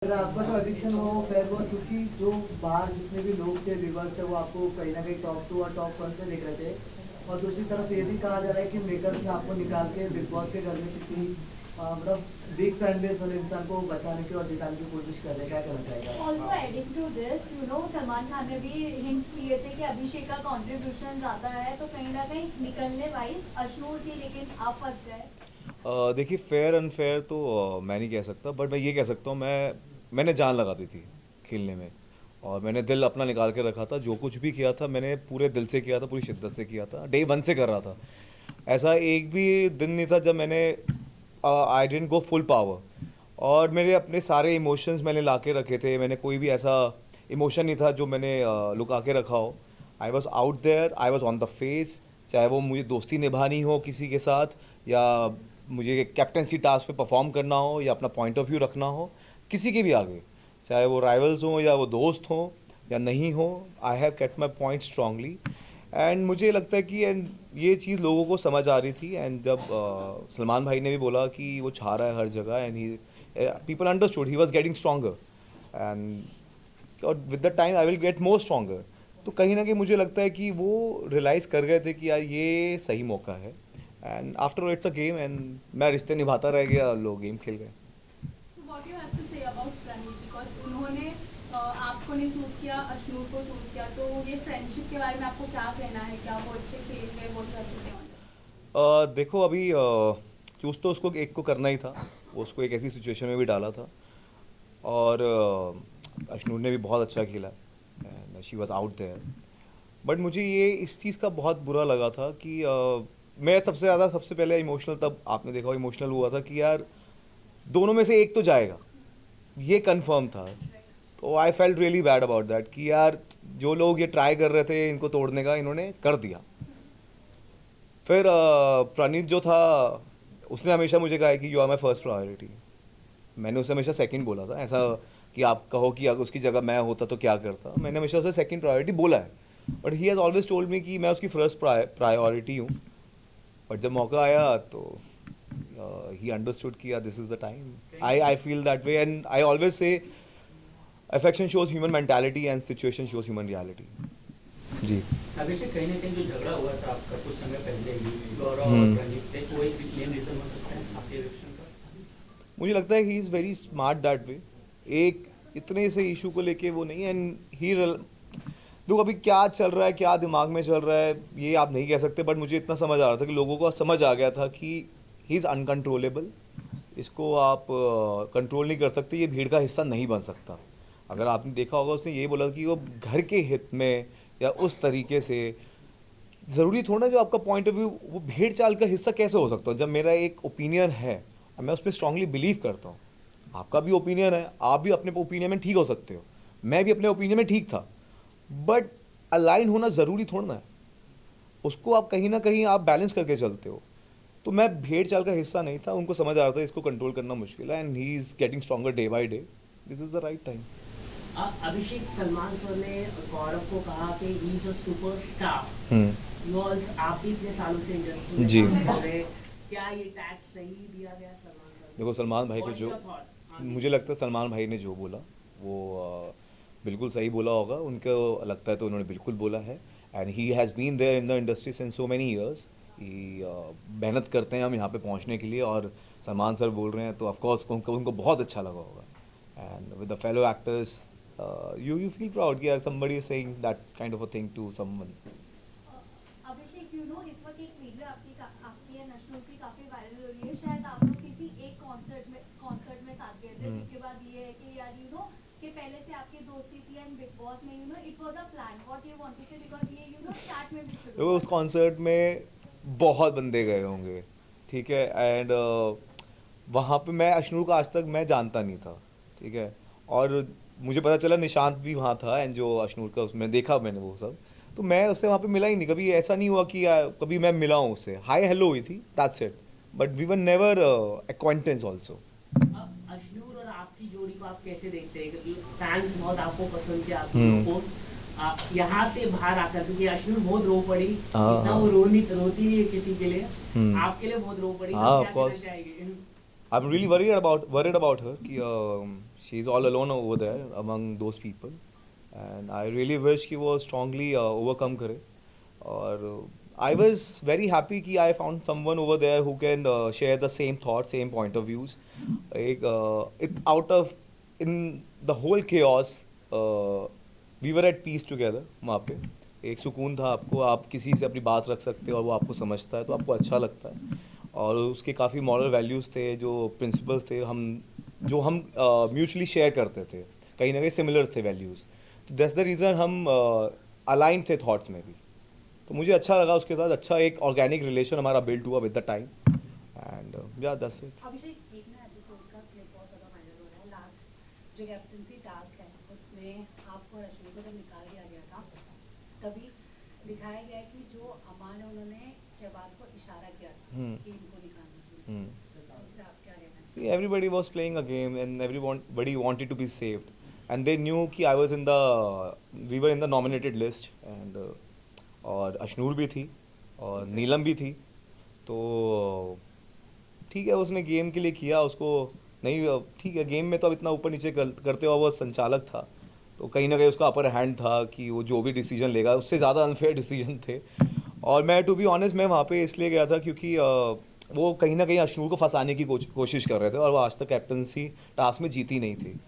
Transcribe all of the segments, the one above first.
अगर आपका जो एडिक्शन हुआ वो फेयर हुआ क्योंकि जो बाहर जितने भी लोग थे व्यूवर्स थे वो आपको कहीं ना कहीं टॉप 2 और टॉप 1 पे देख रहे थे और दूसरी तरफ ये भी कहा जा रहा है कि मेकर्स ने आपको निकाल के बिग बॉस के घर में किसी मतलब बिग फैन बेस वाले इंसान को बचाने की और जिताने की कोशिश कर रहे हैं, क्या कहना चाहेगा? Also adding to this Salman Khan ने भी हिंट दिए थे कि अभिषेक का कंट्रीब्यूशन ज़्यादा है, तो कहीं ना कहीं निकलने वाइज अशनूर थी लेकिन आप फंस गए। देखिए फेयर अनफेयर तो मैं नहीं कह सकता, बट मैं ये कह सकता हूँ मैंने जान लगा दी थी खेलने में, और मैंने दिल अपना निकाल के रखा था। जो कुछ भी किया था मैंने पूरे दिल से किया था, पूरी शिद्दत से किया था, डे वन से कर रहा था। ऐसा एक भी दिन नहीं था जब मैंने आई डेंट गो फुल पावर, और मेरे अपने सारे इमोशंस मैंने ला के रखे थे। मैंने कोई भी ऐसा इमोशन नहीं था जो मैंने लुका के रखा हो। I was out there, I was on the face, चाहे वो मुझे दोस्ती निभानी हो किसी के साथ, या मुझे कैप्टनसी टास्क पे परफॉर्म करना हो, या अपना पॉइंट ऑफ व्यू रखना हो किसी के भी आगे, चाहे वो राइवल्स हों या वो दोस्त हों या नहीं हो। I have kept my point strongly, and मुझे लगता है कि एंड ये चीज़ लोगों को समझ आ रही थी। एंड जब सलमान भाई ने भी बोला कि वो छा रहा है हर जगह, and he people understood he was getting stronger, and और with the time I will get more stronger. तो कहीं ना कहीं मुझे लगता है कि वो रियलाइज़ कर गए थे कि यार ये सही मौका है, and after it's a game, and मैं रिश्ते निभाता रह गया, लोग गेम खेल गए। So what you have to say about Praneeth, because उन्होंने आपको नहीं चूज किया, अशनूर को चूज किया, तो ये फ्रेंडशिप के बारे में आपको क्या कहना है? क्या वो अच्छे खेल गए? व्हाट यू हैव टू से ऑन दैट? देखो अभी चूज़ तो उसको एक को करना ही था, वो उसको एक ऐसी सिचुएशन में भी डाला था, और अशनूर ने भी बहुत अच्छा खेला, and she was out there. But मुझे ये इस चीज़ का बहुत बुरा लगा था कि मैं सबसे पहले इमोशनल, तब आपने देखा इमोशनल हुआ था कि यार दोनों में से एक तो जाएगा, ये कंफर्म था। तो I felt really bad about that कि यार जो लोग ये ट्राई कर रहे थे इनको तोड़ने का, इन्होंने कर दिया। फिर प्रणीत जो था उसने हमेशा मुझे कहा है कि you are my first priority. मैंने उसे हमेशा सेकंड बोला था, ऐसा कि आप कहो कि अगर उसकी जगह मैं होता तो क्या करता, मैंने हमेशा उसे सेकंड प्रायोरिटी बोला है। But he has always told me कि मैं उसकी फर्स्ट प्रायोरिटी हूँ। बट जब मौका आया तो ही अंडरस्टूड कि this is the time. I feel that way, and I always say affection shows human mentality and situation shows human reality. जी। अभिषेक, कहीं ना कहीं जो झगड़ा हुआ था आपका कुछ समय पहले ही गौरव और प्रणीत से, वो एक मेन रीजन हो सकता है आपके इलेक्शन का? मुझे लगता है he is very smart that way. एक इतने से इशू को लेके वो नहीं, एंड ही देखो अभी क्या चल रहा है, क्या दिमाग में चल रहा है ये आप नहीं कह सकते, बट मुझे इतना समझ आ रहा था कि लोगों को समझ आ गया था कि ही इज़ अनकंट्रोलेबल। इसको आप कंट्रोल नहीं कर सकते, ये भीड़ का हिस्सा नहीं बन सकता। अगर आपने देखा होगा उसने ये बोला कि वो घर के हित में या उस तरीके से, ज़रूरी थोड़ा ना जो आपका पॉइंट ऑफ व्यू वो भेड़ चाल का हिस्सा कैसे हो सकता है। जब मेरा एक ओपिनियन है और मैं उस पर स्ट्रांगली बिलीव करता हूँ, आपका भी ओपिनियन है, आप भी अपने ओपिनियन में ठीक हो सकते हो, मैं भी अपने ओपिनियन में ठीक था, बट अलाइन होना ज़रूरी थोड़ा ना है। उसको आप कहीं ना कहीं आप बैलेंस करके चलते हो। तो मैं भेड़ चाल का हिस्सा नहीं था, उनको समझ आ रहा था इसको कंट्रोल करना मुश्किल है, and he is getting stronger day by day. This is the right time. Abhishek, Salman sir ने गौरव को कहा कि ही इज अ सुपरस्टार। आप भी इतने सालों से इंडस्ट्री में जी। काम कर रहे हैं, क्या ये टैग सही दिया गया सलमान सर? देखो सलमान भाई को जो, मुझे लगता है सलमान भाई ने जो बोला वो बिल्कुल सही बोला होगा। उनको लगता है तो उन्होंने बिल्कुल बोला है, and he has been there in the industry since so many years. He मेहनत करते हैं हम यहाँ पे पहुँचने के लिए, और सलमान सर बोल रहे हैं तो ऑफकोर्स उनको बहुत अच्छा लगा होगा। And with the fellow actors you feel proud कि यार somebody is saying that kind of a thing to someone. अभिषेक, इस वक्त एक वीडियो आपकी या अशनूर की काफी वायरल हो रही है। शायद आप लोग किसी एक कॉन्सर्ट में साथ गए थे, जिसके बाद ये है कि यार कि पहले से आपकी दोस्ती थी एंड बिग बॉस में it was a plan. What you want to say, because ये स्टार्ट में भी शुरू तो उस कॉन्सर्ट में बहुत बंदे गए होंगे, ठीक है, एंड वहाँ पे मैं अशनूर को आज तक मैं जानता नहीं था, ठीक है, और मुझे पता चला निशांत भी वहाँ था, एंड जो अशनूर का उसमें देखा मैंने वो सब, तो मैं उससे वहाँ पे मिला ही नहीं। कभी ऐसा नहीं हुआ कि कभी मैं मिला हूँ उससे, हाय हेलो हुई थी, that's it, but we were never acquaintance also. Ashnoor और आपकी जोड़ी को आप कैसे देखते हैं? क्योंकि फैंस बहुत आपको पसंद किया, आपको यहाँ से बाहर आकर, क्योंकि अशनूर बहुत रो पड़ी, इतना वो रोती नहीं है किसी के लिए, आपके लिए बहुत रो पड़ी। हाँ, of course. I'm really worried about her कि she is all alone over there among those people and I really wish कि वो स्ट्रांगली ओवरकम करे. और I was very happy कि I found someone over there who can share the same thoughts, same point of views. Out of in the whole chaos, we were at peace together. वहाँ पे एक सुकून था. आपको आप किसी से अपनी बात रख सकते हो और वो आपको समझता है तो आपको अच्छा लगता है. और उसके काफ़ी मॉरल वैल्यूज़ थे, जो प्रिंसिपल्स थे, जो हम म्यूचुअली शेयर करते थे, कहीं ना कहीं सिमिलर थे वैल्यूज़. तो दैट्स द रीज़न हम अलाइन थे थॉट्स में भी. तो मुझे अच्छा लगा उसके साथ. अच्छा एक ऑर्गेनिक रिलेशन हमारा बिल्ड हुआ विद द टाइम एंड या दैट्स इट. अभिषेक एक ना एपिसोड का क्लिप बहुत ज़्यादा वायरल हो रहा है. लास्ट जो कैप्टनसी टास्क है उसमें आपको और अश्विन को जब निकाल दिया गया था तभी दिखाया गया है कि जो अमान है उन्होंने शहबाज को इशारा किया था कि इनको निकालने के लिए. इस पे आप क्या कहना चाहिए? See, everybody was playing a game and everybody wanted to be saved and they knew कि we were in the nominated list and और अशनूर भी थी और नीलम भी थी. तो ठीक है, उसने गेम के लिए किया. उसको नहीं, ठीक है, गेम में तो अब इतना ऊपर नीचे करते हुआ वो संचालक था तो कहीं ना कहीं उसका अपर हैंड था कि वो जो भी डिसीजन लेगा उससे ज़्यादा अनफेयर डिसीजन थे. और मैं टू बी ऑनेस्ट मैं वहाँ पे इसलिए गया था क्योंकि वो कहीं ना कहीं अशनूर को फंसाने की कोशिश कर रहे थे और वो आज तक कैप्टनसी टास्क में जीती नहीं थी.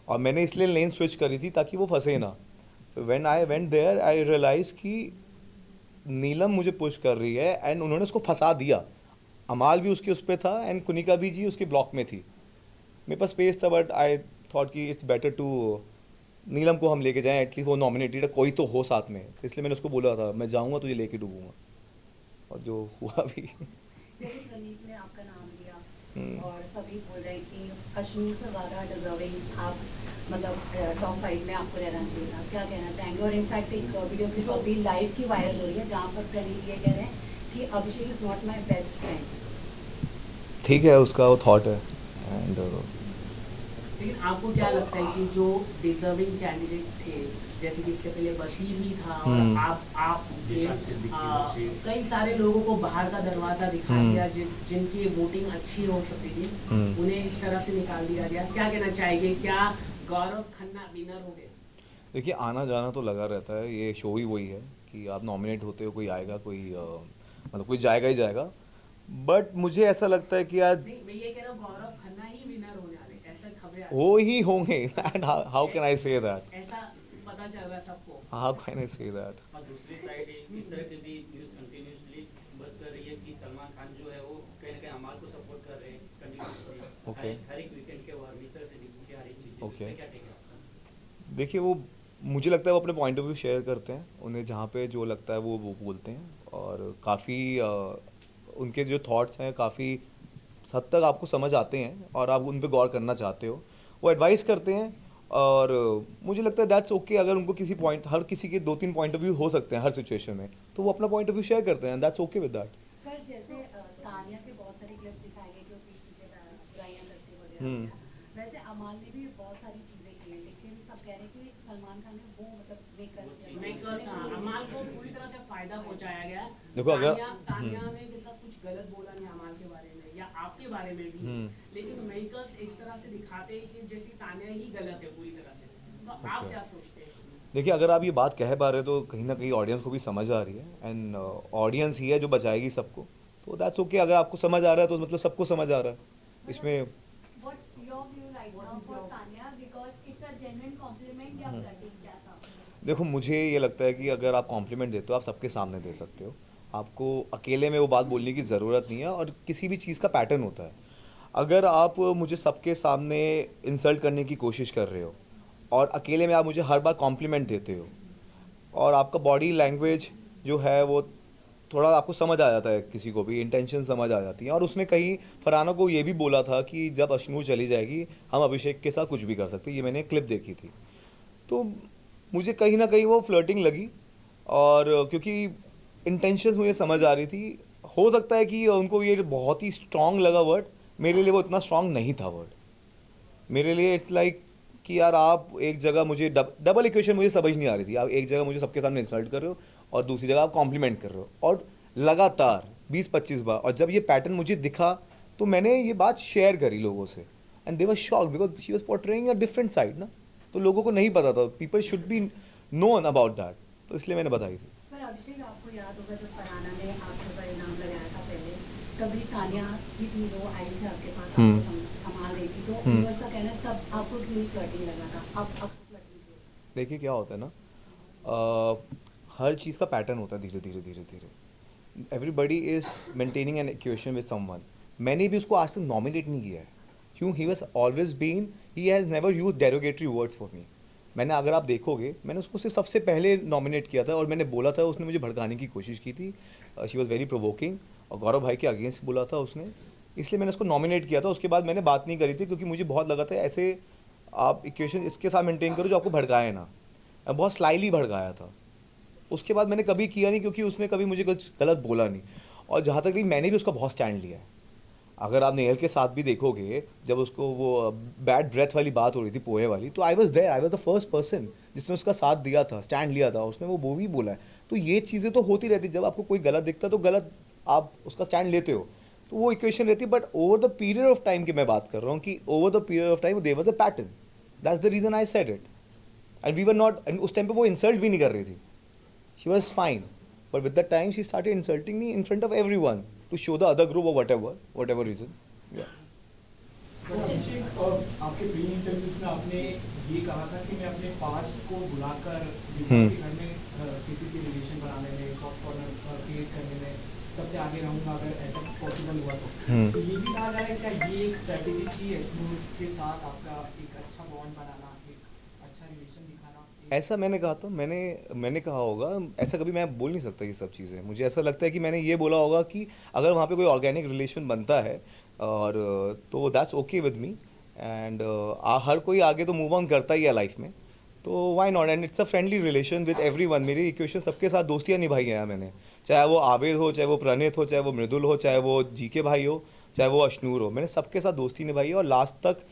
और मैंने इसलिए लेन स्विच करी थी ताकि वो फंसे ना. When I went there I realise कि नीलम मुझे पुश कर रही है एंड उन्होंने उसको फंसा दिया. अमाल भी उसके उस पर था एंड कुनिका भी जी उसके ब्लॉक में थी. मेरे पास स्पेस था बट आई थॉट कि इट्स बेटर टू नीलम को हम लेके जाएं. एटलीस्ट वो नॉमिनेटेड है, कोई तो हो साथ में. तो इसलिए मैंने उसको बोला था मैं जाऊंगा तुझे लेके डूबूंगा और जो हुआ भी. जैसे प्रणीत ने आपका नाम लिया और सभी बोल रहे हैं कि अश्विन से ज़्यादा डिजर्विंग आप मतलब टॉप 5 में आपको रहना चाहिए था. क्या कहना चाहेंगे? और इनफैक्ट एक वीडियो की जो अभी लाइव की वायरल हो रही है जहाँ पर प्रणीत ये कह रहे हैं कि Abhishek is not my best friend. ठीक है, उसका वो थॉट है एंड लेकिन आपको क्या लगता है कि जो डिजर्विंग कैंडिडेट थे जैसे कि इससे पहले बशीर भी था और आप कई सारे लोगों को बाहर का दरवाजा दिखा दिया जिनकी वोटिंग अच्छी हो सकती थी उन्हें इस तरह से निकाल दिया गया. क्या कहना चाहेंगे? क्या गौरव खन्ना विनर हो गए? देखिए, आना जाना तो लगा रहता है. ये शो ही वही है कि आप नॉमिनेट होते हो, कोई आएगा, कोई मतलब कोई जाएगा ही जाएगा. बट मुझे ऐसा लगता है कि आज नहीं, मैं ये कह रहा हूँ गौरव खन्ना ही विनर होने वाले, ऐसा खबरें वो ही होंगे. And how can I say that? ऐसा पता चल रहा है सबको. How can I say that? और दूसरी साइड इस तरह की भी न्यूज़ कंटिन्यूसली बस कर रही है कि सलमान खान जो है वो कहीं ना कहीं अमाल को सपोर्ट कर रहे हैं कंटिन्यूसली. Okay. हर एक वीकेंड के बाद इस तरह से दिखती है हर एक चीज़. Okay. क्या टेक है आपका? देखिए, वो मुझे लगता है वो अपने पॉइंट ऑफ व्यू शेयर करते हैं. उन्हें जहाँ पे जो लगता है वो बोलते हैं और काफ़ी उनके जो थॉट्स हैं काफ़ी हद तक आपको समझ आते हैं और आप उन पे गौर करना चाहते हो. वो एडवाइस करते हैं और मुझे लगता है दैट्स ओके. अगर उनको किसी पॉइंट, हर किसी के 2-3 पॉइंट ऑफ व्यू हो सकते हैं हर सिचुएशन में, तो वो अपना पॉइंट ऑफ व्यू शेयर करते हैं. That's okay with that. पर जैसे तानिया के बहुत सारे क्लिप्स दिखाए गए कि वो पीछे बुराइयां करते वगैरह. वैसे अमाल ने भी बहुत सारी चीजें की हैं लेकिन सब कह रहे हैं कि सलमान खान ने वो मतलब मेकर्स अमाल को पूरी तरह से फायदा पहुंचाया गया. देखो, अगर तानिया ने जैसा कुछ गलत बोला नहीं अमाल के बारे में या आपके बारे में भी, लेकिन मेकर्स इस तरह से दिखाते हैं कि जैसे तानिया ही गलत है पूरी तरह से. तो आप क्या सोचते हैं? देखिए, अगर आप ये बात कह पा रहे हो तो कहीं ना कहीं ऑडियंस को भी समझ आ रही है एंड ऑडियंस ही है जो बचाएगी सबको. तो दैट्स ओके. अगर आपको समझ आ रहा है तो मतलब सबको समझ आ रहा है इसमें. What your view right now for Tanya because it's a genuine compliment या flirting क्या था? देखो, मुझे ये लगता है कि अगर आप कॉम्प्लीमेंट देते हो आप सबके सामने दे सकते हो. आपको अकेले में वो बात बोलने की ज़रूरत नहीं है. और किसी भी चीज़ का पैटर्न होता है. अगर आप मुझे सबके सामने इंसल्ट करने की कोशिश कर रहे हो और अकेले में आप मुझे हर बार कॉम्प्लीमेंट देते हो और आपका बॉडी लैंग्वेज जो है वो थोड़ा आपको समझ आ जाता है, किसी को भी इंटेंशन समझ आ जाती है. और उसने कहीं फरहाना को ये भी बोला था कि जब अश्नूर चली जाएगी हम अभिषेक के साथ कुछ भी कर सकते हैं. ये मैंने क्लिप देखी थी. तो मुझे कहीं ना कहीं वो फ्लर्टिंग लगी और क्योंकि इंटेंशंस मुझे समझ आ रही थी. हो सकता है कि उनको ये बहुत ही स्ट्रॉन्ग लगा वर्ड. मेरे लिए वो इतना स्ट्रॉन्ग नहीं था वर्ड. मेरे लिए इट्स लाइक कि यार आप एक जगह मुझे डबल इक्वेशन मुझे समझ नहीं आ रही थी. आप एक जगह मुझे सबके सामने इंसल्ट कर रहे हो और दूसरी जगह आप कॉम्प्लीमेंट कर रहे हो और लगातार 20-25 बार. और जब ये पैटर्न मुझे दिखा तो मैंने ये बात शेयर करी लोगों से and they were shocked because she was portraying a different side ना, तो लोगों को नहीं पता था, people should be known about that, तो इसलिए मैंने बताई थी। पर अभिषेक, आपको याद होगा जब फरहाना ने आपके ऊपर इनाम लगाया था पहले, तभी तानिया भी थी जो आई थी आपके पास, आपको संभाल रही थी, तो व्यूअर्स का कहना है तब आपको क्यों फ्लर्टिंग लगा था, अब आपको फ्लर्टिंग क्यों? देखिए क्या होता है ना, हर चीज़ का पैटर्न होता है, धीरे धीरे धीरे धीरे everybody is maintaining an equation with someone. मैंने भी उसको आज तक नॉमिनेट नहीं किया है, क्यों? He was always been, he has never use derogatory words for me. मैंने, अगर आप देखोगे, मैंने उसको सिर्फ सबसे पहले नॉमिनेट किया था और मैंने बोला था, उसने मुझे भड़काने की कोशिश की थी, शी वॉज वेरी प्रोवोकिंग, और गौरव भाई के अगेंस्ट बोला था उसने, इसलिए मैंने उसको नॉमिनेट किया था। उसके बाद मैंने बात नहीं करी थी, क्योंकि मुझे बहुत लगा था ऐसे आप इक्वेशन इसके साथ मेंटेन करो जो आपको भड़काए ना। बहुत स्लाइली भड़काया था। उसके बाद मैंने कभी किया नहीं, क्योंकि उसने कभी मुझे कुछ गलत बोला नहीं, और जहाँ तक भी मैंने भी उसका बहुत स्टैंड लिया है। अगर आप नेहल के साथ भी देखोगे, जब उसको वो बैड ब्रेथ वाली बात हो रही थी, पोहे वाली, तो I was there, I was the first person जिसने उसका साथ दिया था, स्टैंड लिया था, उसने वो भी बोला है। तो ये चीज़ें तो होती रहती, जब आपको कोई गलत दिखता है तो गलत आप उसका स्टैंड लेते हो, तो वो इक्वेशन रहती है। But over the period of time की मैं बात कर रहा हूँ कि over the period of time there was a pattern, that's the reason I said it, and we were not, and उस टाइम पे वो इंसल्ट भी नहीं कर रही थी, she was fine, but with the time she started insulting me in front of everyone to show the other group और what ever reason. आपके प्री इंटरव्यूज में आपने ये कहा था कि मैं अपने पास्ट को बुलाकर के घर में किसी से रिलेशन बनाने में, सॉफ्ट कॉर्नर क्रिएट करने में सबसे आगे रहूंगा अगर ऐसा पॉसिबल हुआ तो ये भी कहा जा रहा है क्या ये एक स्ट्रेटेजी थी एस्नूर के साथ आपका एक अच्छा बॉन्ड बनाना, एक अच्छा रिलेशन दिखाना? ऐसा मैंने कहा था, मैंने कहा होगा, ऐसा कभी मैं बोल नहीं सकता ये सब चीज़ें। मुझे ऐसा लगता है कि मैंने ये बोला होगा कि अगर वहाँ पे कोई ऑर्गेनिक रिलेशन बनता है और तो that's okay with me, and हर कोई आगे तो मूव ऑन करता ही है लाइफ में, तो why not, and it's a friendly relation with everyone. मेरी इक्वेशन सबके साथ दोस्तियाँ निभाई हैं मैंने, चाहे वो आबिद हो, चाहे वो प्रणीत हो, चाहे वो मृदुल हो, चाहे वो जीके भाई हो, चाहे वो अश्नूर हो, मैंने सबके साथ दोस्ती निभाई है, और लास्ट तक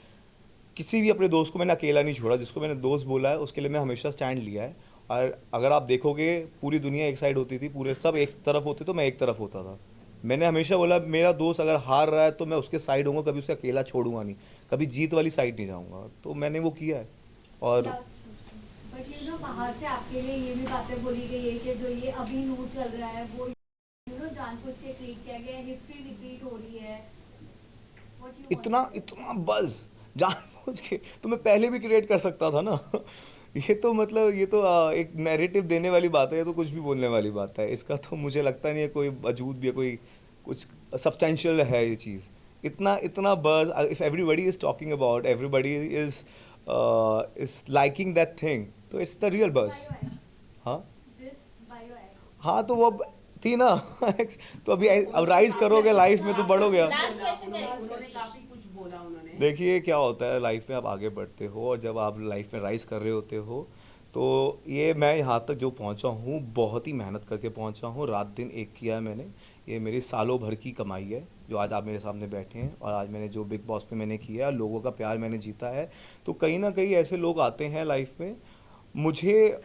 किसी भी अपने दोस्त को मैंने अकेला नहीं छोड़ा। जिसको मैंने दोस्त बोला है उसके लिए मैं हमेशा स्टैंड लिया है। और अगर आप देखोगे, पूरी दुनिया एक साइड होती थी, पूरे सब एक तरफ होते तो मैं एक तरफ होता था। मैंने हमेशा बोला मेरा दोस्त अगर हार रहा है तो मैं उसके साइड होऊंगा, कभी उसे अकेला छोड़ूंगा नहीं, कभी जीत वाली साइड नहीं जाऊंगा, तो मैंने वो किया है। और बट ये जो बाहर से आपके लिए ये भी बातें बोली गई है कि जो ये अभी नूर चल रहा है वो जानबूझ के क्रिएट किया गया है, हिस्ट्री रिपीट हो रही है, इतना बज़ जानबूझ के तो मैं पहले भी क्रिएट कर सकता था ना। ये तो मतलब ये तो एक नैरेटिव देने वाली बात है, ये तो कुछ भी बोलने वाली बात है। इसका तो मुझे लगता नहीं है कोई वजूद भी है, कोई कुछ सब्सटेंशियल है ये चीज़। इतना buzz, if everybody is talking about, everybody is liking that thing, तो इट्स द रियल बज़। हाँ हाँ, तो वो अब थी ना। तो अभी अब राइज करोगे लाइफ में तो बढ़ोगे। उन्होंने काफी कुछ बोला उन्होंने। देखिए क्या होता है लाइफ में, आप आगे बढ़ते हो और जब आप लाइफ में राइज कर रहे होते हो, तो ये मैं यहाँ तक जो पहुँचा हूँ बहुत ही मेहनत करके पहुँचा हूँ, रात दिन एक किया है मैंने। ये मेरी सालों भर की कमाई है जो आज आप मेरे सामने बैठे हैं, और आज मैंने जो बिग बॉस पे मैंने किया है, लोगों का प्यार मैंने जीता है। तो कहीं ना कहीं ऐसे लोग आते हैं लाइफ में, मुझे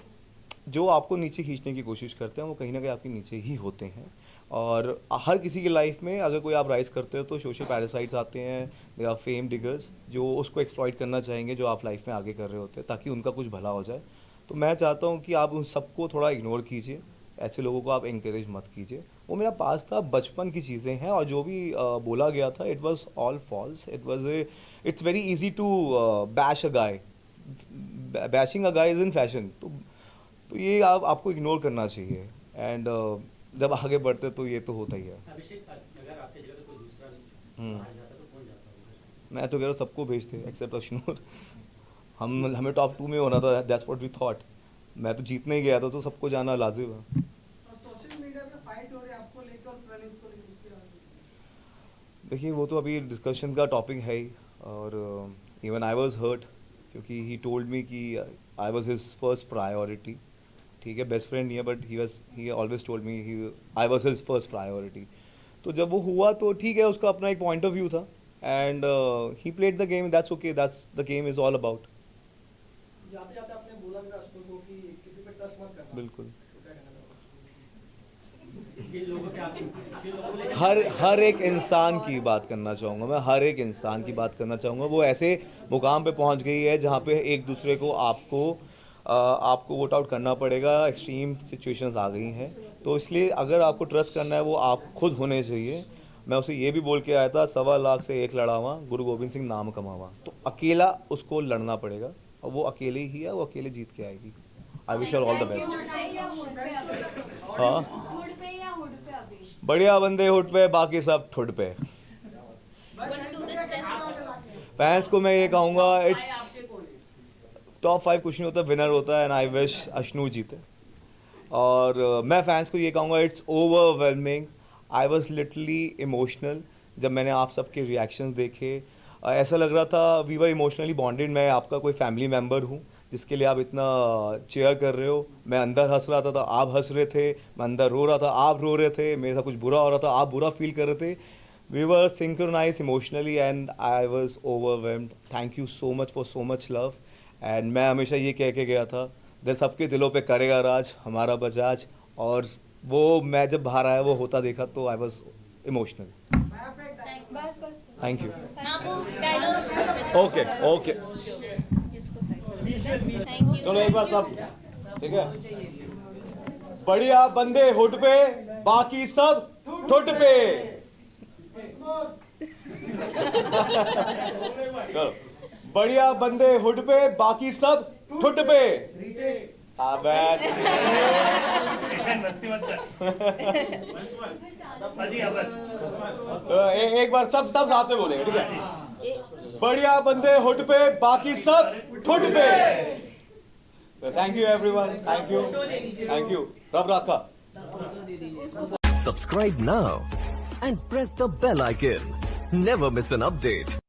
जो आपको नीचे खींचने की कोशिश करते हैं वो कहीं ना कहीं आपके नीचे ही होते हैं। और हर किसी की लाइफ में अगर कोई आप राइज करते हो तो सोशल पैरासाइट्स आते हैं, दे आर फेम डिगर्स जो उसको एक्सप्लॉइट करना चाहेंगे जो आप लाइफ में आगे कर रहे होते हैं, ताकि उनका कुछ भला हो जाए। तो मैं चाहता हूँ कि आप उन सबको थोड़ा इग्नोर कीजिए, ऐसे लोगों को आप इंकरेज मत कीजिए। वो मेरा पास था, बचपन की चीज़ें हैं, और जो भी बोला गया था it was all false. It's very easy to bash a guy, bashing a guy is in fashion. तो ये आपको इग्नोर करना चाहिए, एंड जब आगे बढ़ते तो ये तो होता ही है। अभिषेक, अगर आपकी जगह पे कोई दूसरा बाहर जाता तो कौन जाता होगा? मैं तो कह रहा हूँ सबको भेजते एक्सेप्ट अश्नूर। हमें टॉप 2 में होना था, दैट्स व्हाट वी थॉट। मैं तो जीतने ही गया था, तो सबको जाना लाजिम है। सोशल मीडिया पे फाइट हो रही है आपको लेकर और प्रणीत को लेकर, उसकी राय है? देखिए वो तो अभी डिस्कशन का टॉपिक है ही, और इवन आई वाज हर्ट क्योंकि ही टोल्ड मी कि I was his first priority. ठीक है, बेस्ट फ्रेंड नहीं है, but he always told me I was his first priority. तो जब वो हुआ तो ठीक है, उसका अपना एक पॉइंट ऑफ व्यू था, and he played the game, that's okay, that's the game is all about. जाते जाते आपने बोला मेरा अश्नूर को कि किसी पे ट्रस्ट मत करना। बिल्कुल। तो क्या कहना चाहोगे? जिन लोगों के आप जिन लोगों ने हर एक इंसान की बात करना चाहूँगा मैं, हर एक इंसान की बात करना चाहूँगा। वो ऐसे मुकाम पे पहुँच गई है जहाँ पे एक दूसरे को आपको वोट आउट करना पड़ेगा। एक्सट्रीम सिचुएशंस आ गई हैं, तो इसलिए अगर आपको ट्रस्ट करना है वो आप खुद होने चाहिए। मैं उसे ये भी बोल के आया था, 1.25 लाख से 1 लड़ावा, गुरु गोविंद सिंह नाम कमावा। तो अकेला उसको लड़ना पड़ेगा और वो अकेले ही है, वो अकेले जीत के आएगी। I wish all the best. हाँ, हुड पे या हुड पे अभी? बढ़िया बंदे हुड पे, बाकी सब ठुड पे। फैंस को मैं ये कहूँगा, इट्स टॉप 5 कुछ नहीं होता, विनर होता है। एंड आई विश अश्नूर जीते। और मैं फैंस को ये कहूँगा, it's overwhelming. I was literally emotional जब मैंने आप सबके रिएक्शंस देखे। ऐसा लग रहा था वी वर इमोशनली बॉन्डेड। मैं आपका कोई फैमिली मेम्बर हूँ जिसके लिए आप इतना चेयर कर रहे हो। मैं अंदर हंस रहा था आप हंस रहे थे, मैं अंदर रो रहा था आप रो रहे थे, मेरे साथ कुछ बुरा हो रहा था आप बुरा फील कर रहे थे। We were synchronise emotionally and I was overwhelmed. Thank you so much for so much love. And मैं हमेशा ये कह के गया था, दिल सबके दिलों पे करेगा राज हमारा बजाज। और वो मैं जब बाहर आया वो होता देखा तो I was emotional. Thank you. Okay okay, चलो एक बार सब ठीक है। बढ़िया बंदे हुड पे, बाकी सब ठुड पे। चलो, बढ़िया बंदे हुड पे, बाकी सब ठुड पे। एक बार सब साथ में बोलेंगे, ठीक है। बढ़िया बंदे हुड पे, बाकी सब ठुड पे। Thank you everyone, thank you rub राखा। Subscribe now and press the bell icon. Never miss an update.